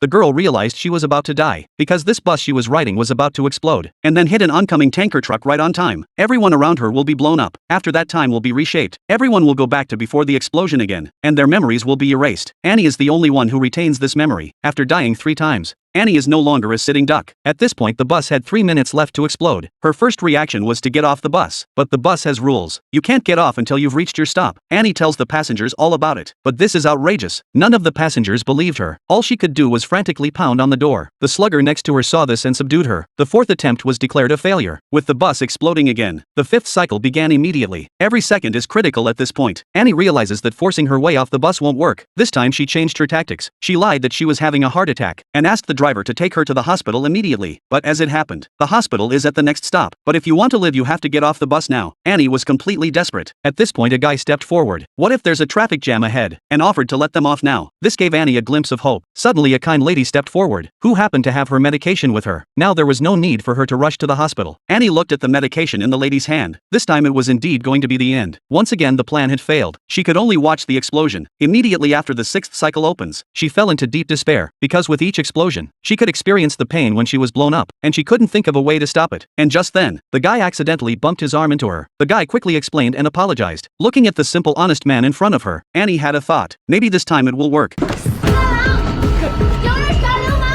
the girl realized she was about to die, because this bus she was riding was about to explode, and then hit an oncoming tanker truck right on time. Everyone around her will be blown up. After that, time will be reshaped. Everyone will go back to before the explosion again, and their memories will be erased. Annie is the only one who retains this memory, after dying 3 times. Annie is no longer a sitting duck. At this point, the bus had 3 minutes left to explode. Her first reaction was to get off the bus. But the bus has rules. You can't get off until you've reached your stop. Annie tells the passengers all about it. But this is outrageous. None of the passengers believed her. All she could do was frantically pound on the door. The slugger next to her saw this and subdued her. The 4th attempt was declared a failure, with the bus exploding again. The 5th cycle began immediately. Every second is critical at this point. Annie realizes that forcing her way off the bus won't work. This time she changed her tactics. She lied that she was having a heart attack, and asked the driver to take her to the hospital immediately. But as it happened, the hospital is at the next stop. But if you want to live, you have to get off the bus now. Annie was completely desperate. At this point, a guy stepped forward. What if there's a traffic jam ahead? And offered to let them off now. This gave Annie a glimpse of hope. Suddenly, a kind lady stepped forward, who happened to have her medication with her. Now there was no need for her to rush to the hospital. Annie looked at the medication in the lady's hand. This time it was indeed going to be the end. Once again, the plan had failed. She could only watch the explosion. Immediately after the 6th cycle opens, she fell into deep despair, because with each explosion, she could experience the pain when she was blown up, and she couldn't think of a way to stop it. And just then, the guy accidentally bumped his arm into her. The guy quickly explained and apologized. Looking at the simple, honest man in front of her, Annie had a thought. Maybe this time it will work.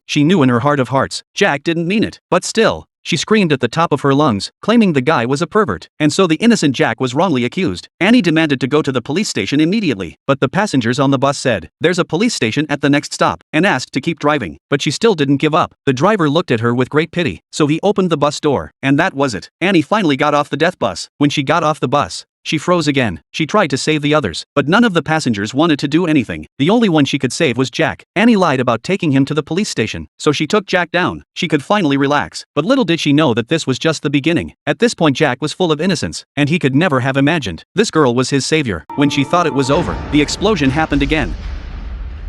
She knew in her heart of hearts, Jack didn't mean it. But still, she screamed at the top of her lungs, claiming the guy was a pervert, and so the innocent Jack was wrongly accused. Annie demanded to go to the police station immediately, but the passengers on the bus said, "There's a police station at the next stop," and asked to keep driving. But she still didn't give up. The driver looked at her with great pity, so he opened the bus door, and that was it. Annie finally got off the death bus. When she got off the bus, she froze again. She tried to save the others, but none of the passengers wanted to do anything. The only one she could save was Jack. Annie lied about taking him to the police station, so she took Jack down. She could finally relax. But little did she know that this was just the beginning. At this point, Jack was full of innocence, and he could never have imagined this girl was his savior. When she thought it was over, the explosion happened again.